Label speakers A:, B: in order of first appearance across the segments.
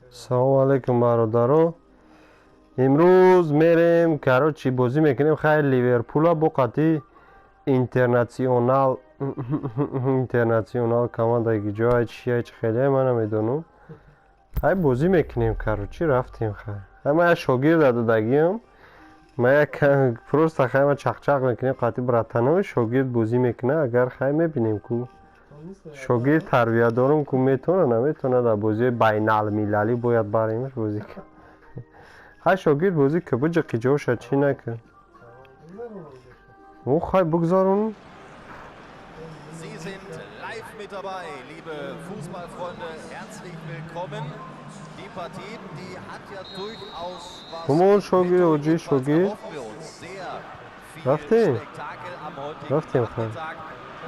A: سلام علیکم برادرو. امروز میریم کراچی بازی میکنیم. خیلی لیورپول با قطعی اینترناسیونال کمان دیگه جای چیه چه خیلی من نمیدونم. های بازی میکنیم کراچی رفتیم خیلی. همه شاگرد دادگیم. ما یک پروست خیلی چخ میکنیم قطعی براتنو شاگرد بازی میکنه. اگر خیلی میبینیم که شاگرد تربیت دارم که میتونه نمیتونه در بازی بین المللی باید باریمش بازی کنه. های شاگرد بازی که بجا قیجاوش چی نکن او خواهی بگذارون.
B: Sie sind live mit dabei, liebe Fußballfreunde, herzlich willkommen. Die Partie, die hat ja durchaus was.
A: Komm شاگرد اوجی شاگرد
B: Hoffen wir uns sehr viel
A: رفتیم
B: Spektakel am heutigen
A: رفتیم
B: Nachmittag.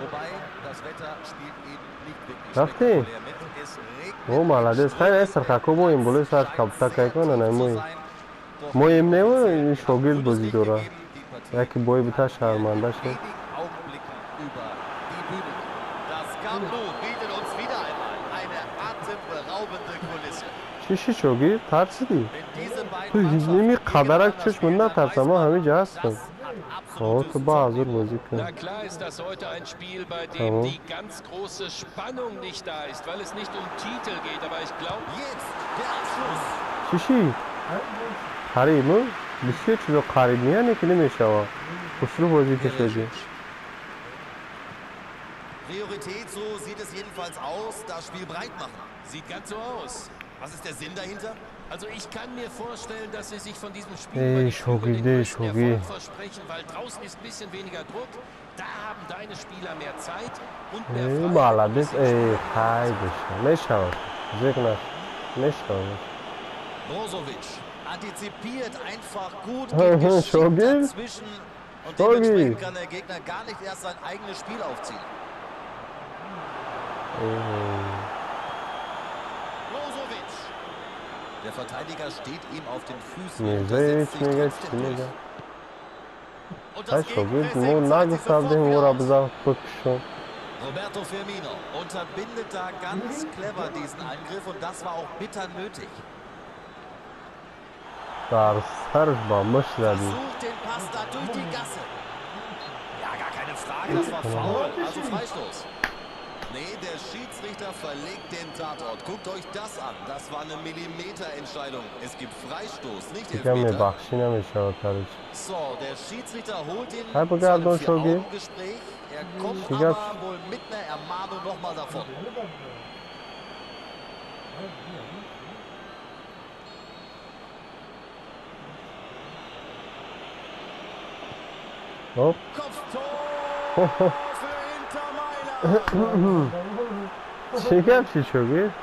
B: Wobei das Wetter spielt eben nicht wirklich
A: رفتیم
B: spektakulär mit. Es regnet
A: او مالدیس خیلی استر خاکو با این بولی ساعت کبتا که کنه نموی مهم نیمه شاگرد بازی داره یکی بای بتا شرمنده شد. چیشی شاگرد ترسیدی؟ تو نمی قدرک چشم نترسم ما همه جا هستم. تو با حضور بازی کن.
C: Na klar ist das heute ein Spiel, bei dem die ganz große Spannung nicht da ist, weil es nicht um Titel geht, aber ich glaube...
A: چیشی؟ قریب بسیار چیزا قریب میانه که نمیشوه خسرو بازی که شدی.
B: Priorität, so sieht es jedenfalls aus, das Spiel breit machen.
C: Sieht ganz so aus.
B: Was ist der Sinn dahinter?
C: Also ich kann mir vorstellen, dass sie sich von diesem Spiel
A: Ey,
C: den größten
A: Schogi.
C: Erfolg versprechen, weil draußen ist ein bisschen weniger Druck, da haben deine Spieler mehr Zeit und mehr
A: Maladis, خیلی بشه میشوه زیگ میشوه
B: Brozovic antizipiert einfach gut,
A: Schogi.
B: geht geschickt dazwischen und
A: Schogi.
B: dementsprechend kann der Gegner gar nicht erst sein eigenes Spiel aufziehen. Brozovic. Der Verteidiger steht ihm auf den Füßen und er setzt sich trotzdem durch. Und das Gegenpressing zeigt sich sofort aus. Roberto Firmino unterbindet da ganz clever diesen Angriff und das war auch bitter nötig. Versucht den Pass da durch die Gasse. Ja, gar keine Frage, das war faul, also Freistoß. Nee, der Schiedsrichter verlegt den Tatort. Guckt euch das an. Das war eine Millimeterentscheidung. Es gibt Freistoß, nicht Elfmeter. So, der Schiedsrichter holt ihn zu einem Vier-Augen-Gespräch. Er kommt aber wohl mit einer Ermahnung nochmal davon. Kopftor für Inter Mailand.
A: چی شاگرد؟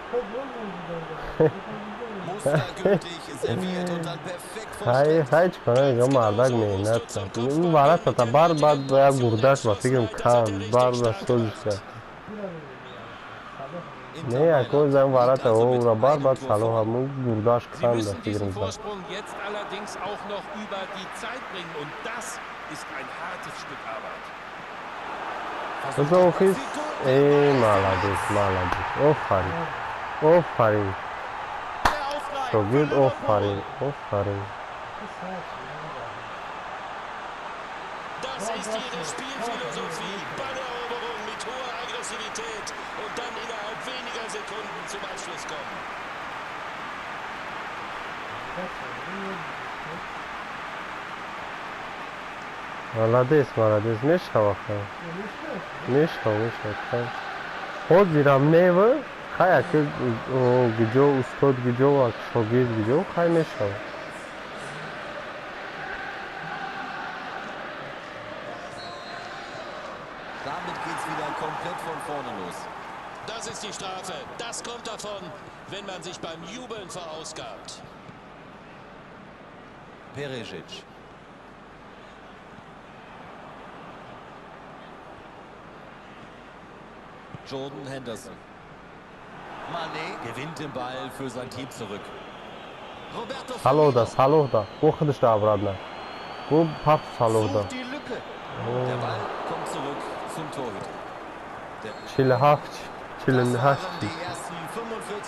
B: Mustergültig serviert und dann perfekt vollstreckt.
A: هیچ کنه ایگه مردک مهنت کرد این ورد تا بر بعد باید گردش با فکرم کم بر و سوزش کرد نه اکو زن ورد تا او را بر بعد سلام همون گردش
C: Sie
A: کم
C: müssen
A: در
C: diesen
A: فکرم کرد
C: Vorsprung jetzt allerdings auch noch über die Zeit bringen und das ist ein hartes Stück Arbeit.
A: بزا اوفیس ای مالدیس آفرین شاگرد آفرین
C: Das ist ihre Spielphilosophie. Balleroberung mit hoher Aggressivität und dann innerhalb weniger Sekunden zum Abschluss kommen.
A: مالدیس میشه خود زیرم نیوه خیلی که گجو استاد گجو و شاگرد گجو خیلی میشه
B: Damit geht's wieder komplett von vorne los.
C: Das ist die Strafe. Das kommt davon, wenn man sich beim Jubeln verausgabt.
B: Perisic. Jordan Henderson. Mané gewinnt den Ball für sein Team zurück. Roberto
A: Salou da. Wo خودش da Abradner. Wo passt Salou da?
B: sucht die Lücke. Der Ball kommt zurück zum Torhüter.
A: چهل هفت
B: Das waren die ersten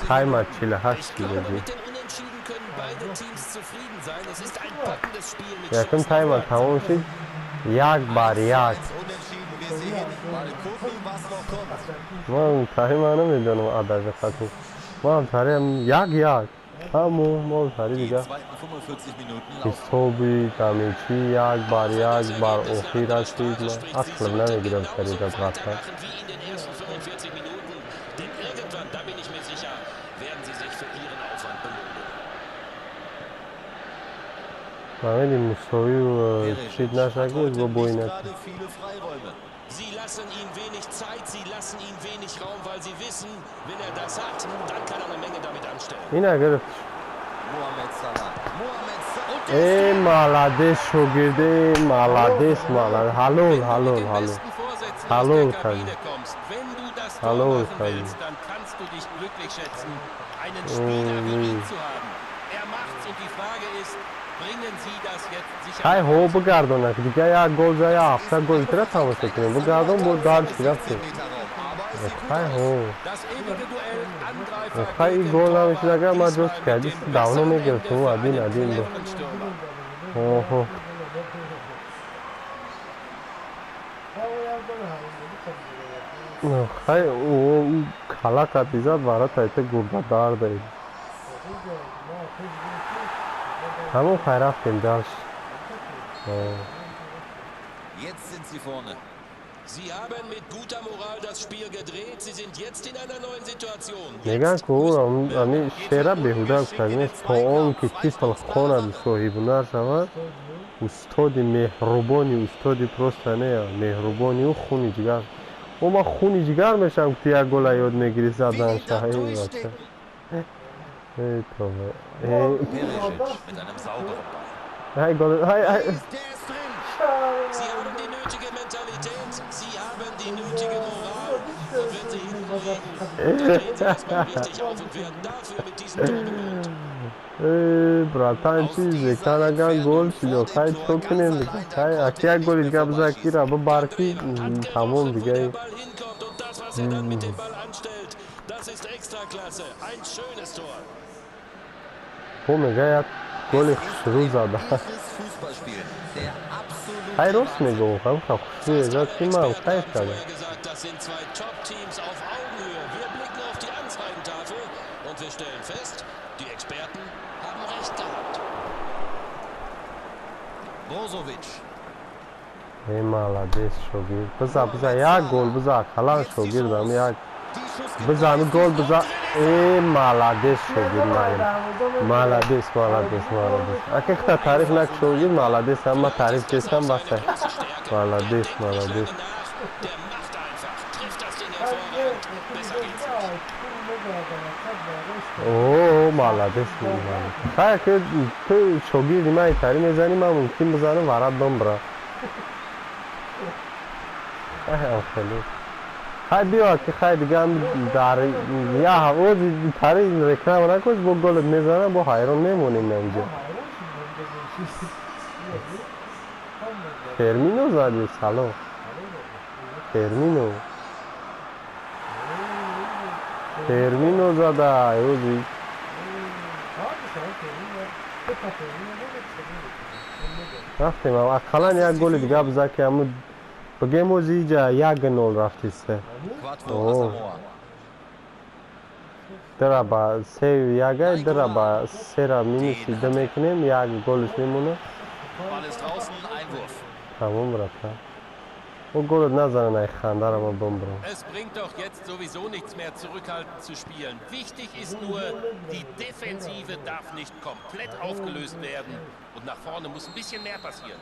A: Timer chile
C: Ich
A: hast
C: glaube,
A: du
C: mit dem Unentschieden können beide Teams zufrieden sein. Es ist ein packendes Spiel mit
A: yakın
C: Chancen
A: timer
C: für
A: tamam şey yak bari
B: 1:1
A: yak.
B: Unentschieden. Wir sehen, mal gucken, was noch kommt.
A: Man timer'ını میدونم adacı katı. Man tarım yak. Tamam mal tari
B: Die
A: diga.
B: zweiten 45 Minuten laufen.
A: Histobi damici yak bar okhira çizme. Aklım ne gidiyorum seride zaten.
C: weitermachen wie in den ersten 45 Minuten. Denn irgendwann, da bin ich mir sicher, werden sie sich für ihren Aufwand belohnen.
A: Mehmet Mustavi'yi çiğ
B: Perisic hat
A: naşakı
B: heute
A: bu
B: nicht
A: boyuna.
B: gerade viele Freiräume.
C: Sie lassen ihm wenig Zeit, sie lassen ihm wenig Raum, weil sie wissen, wenn er das hat, dann kann er eine Menge damit anstellen.
A: Yine gırıp.
B: Mohamed Salah. Mohamed Salah. Und der
A: Ey malades şogirde malades. Halol.
D: besten Vorsätzen
A: Hallo,
D: aus der Kabine
A: Kali.
D: kommst. Wenn du das Tor
A: Hallo,
D: machen
A: Kali.
D: willst, dann kannst du dich glücklich schätzen, einen Spieler wie ihn zu haben. Er macht's und die Frage ist, bringen sie das jetzt sicher
A: Hay
D: nach
A: ho
D: Hause?
A: bu gardona diga ya gol ya hafta gol tira tamam sekine. Bu gardon bu dar çıraktı.
B: 10 Meter Raum. Aber es sieht gut
A: Hay
B: aus.
A: ho.
D: Das ewige Duell, Angreifer
A: Hay
D: gegen
A: gol
D: Torwart,
A: almış laga ama
D: diesmal
A: just
D: mit
A: geldi.
D: dem
A: Davno
D: besseren
A: ne
D: Ende
A: görsün
D: für
A: adin
D: einen
A: adin bu.
D: cleveren Stürmer.
A: Oho. Hay o kala katizat vara tayte gurda dar değil. Tamam hayrat kendarş.
B: Jetzt sind sie vorne.
C: Sie haben mit guter Moral das Spiel gedreht. Sie sind jetzt in einer neuen Situation.
A: Nega ko ani shera behuda kutagnes to on ki tisal khona di sohibunar shavad. Ustodi mehruboni ustodi prostane ya mehruboni u khuni jigar. O ma khuni jigar mesham ki ya gol yod megiri zadan shahi bacha. Ey tobe.
B: Perisic mit einem sauberen Ball.
A: Hay gol hay.
B: Der ist drin.
C: Sie haben die nötige Mentalität, sie haben die nötige Moral. Und wenn sie hinlegen, dann drehen sie erstmal richtig auf und werden dafür mit diesem Tor belohnt.
A: Bratan çizdi. Kanagan gol çiziyor. Hay çok önemli. Hay akiya gol izgabza kira bu barki tamam
C: Woche, wo
A: diga.
C: der Ball hinkommt und das, was er dann mit dem Ball anstellt, das ist Extraklasse. Ein schönes Tor.
A: Bu mega ya gol şuru zada.
B: Dieses Fußballspiel. Der absolute
A: Hay rost
B: Wahnsinn.
A: mega o kanka. Şuru ya kim
C: Experten
A: am kayıt
C: haben
A: kada.
C: vorher gesagt, das sind zwei Top-Teams auf Augenhöhe. Wir blicken auf die Anzeigentafel und wir stellen fest, die Experten haben recht gehabt.
B: Brozovic.
A: Ey malades şogir. Bıza ya gol bıza kalan şogir dam ya.
B: Die Schuss
A: Bıza mi gol bıza. Ey malades şogir mayım. Malades. Akıkta tarif nak şogir malades ama tarif desem basa. Malades.
C: Der macht einfach, trifft das Ding hervorragend. Besser geht's nicht.
A: Oo malades. Hay ki tu şogir dimay tarif mezani ma mümkün bızanı varad dombra. خیلی های بیا که خیلی دیگه هم در یا هوا تاری رکنم نکنش با گل میزنم با حیران میمونیم اینجا فرمینو زدی سلام فرمینو زده ایوزی رفتیم اقلا یک گل دیگه بزن که همون بگیم وزیجا یک نول رفتیسته
B: Quattro
A: Oh.
B: Asamoah.
A: درابا سه یگه درابا سه را مینیسی دمه کنیم یک گلش میمونه
B: Ball ist draußen, Einwurf.
A: تموم رفته و گل نزنه ای خنده را ما بمبرم
D: Es bringt doch jetzt sowieso nichts mehr, zurückhaltend zu spielen. Wichtig ist nur, die Defensive darf nicht komplett aufgelöst werden. Und nach vorne muss ein bisschen mehr passieren.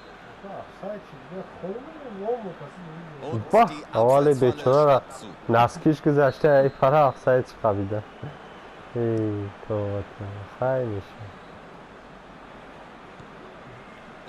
B: Und
A: با
B: die
A: حوالی
B: Abseitsfalle
A: بیچاره را
B: schnappt zu.
A: نسکیش گذشته ای فرا سایت خوابیده ای تو خیلی شد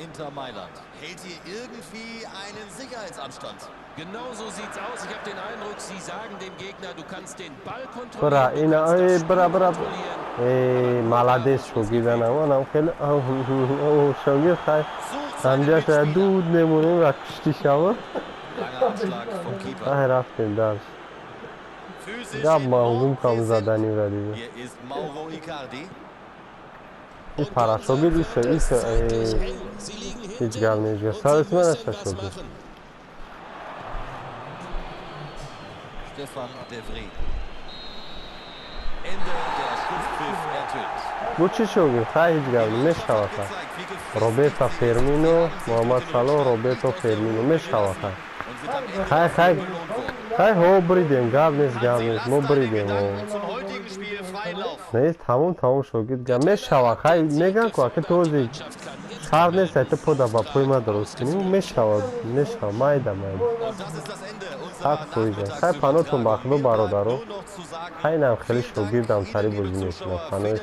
B: Inter Mailand hält hier irgendwie einen Sicherheitsabstand.
C: Genau so sieht's aus. Ich habe den Eindruck, sie sagen dem Gegner, du kannst den Ball
A: برا
C: kontrollieren, du
A: اینا
C: kannst
A: ای
C: das Spiel
A: برا
C: kontrollieren.
A: ای مالادیس شو گیدن اما خیلی او شوگیر خیلی
B: Sucht seine
A: همجا شاید
B: Mitspieler.
A: دود نمونیم و کشتی شما
B: Langer Anschlag vom Keeper.
A: اه رفتیم درش
B: Physisch
A: گب مانگوم
B: enorm
A: کام
B: präsent.
A: زدنی و دیگه
B: Hier ist Mauro Icardi.
A: این پراشوگی ایسه ایسه
C: Seitlich eng. Sie liegen
A: هیچ
C: hinten
A: گل نیست
C: und
A: سالت
C: sie
A: من
C: müssen
A: است
C: was
A: شوگی
C: machen.
B: Stefan de Vrij. Ende der Schlusspfiff ertönt.
A: بو چی شوگی خواهی هیچ گل نیست
B: Mannschaft
A: میشوه
B: hat
A: خواهی
B: gezeigt, wie gefestigt
A: روبرتا
B: sie ist.
A: فیرمینو
B: Sie haben sich
A: محمد
B: gute
A: صلاح
B: Möglichkeiten
A: روبرتا
B: nicht aus dem
A: فیرمینو
B: Ruder
A: میشوه
B: gelassen
A: خواهی
B: und sind am Ende
A: خواهی
B: dafür
A: خواهی
B: belohnt worden.
A: خواهی هو بریدیم گل نیست گل
B: Hansi,
A: نیست
B: lass
A: ما
B: deine
A: بریدیم
B: Gedanken zum heutigen Spiel freien Lauf.
A: نیست تموم شوگید گل میشوه خواهی میگن که توزی سر نیست ایت پودا با پوی ما درست کنیم میشوه مایده مایده
B: Und das ist das Ende
A: حق
B: unserer
A: پویده خواهی پناتون
B: Nachmittagsübertragung.
A: بخدو
B: Mir bleibt
A: برادرو
B: nur noch zu sagen,
A: خیلی هم خیلی
B: vielen Dank
A: شوگیردم
B: Ihnen,
A: تری
B: liebe
A: بازی میکنه
B: Zuschauer, für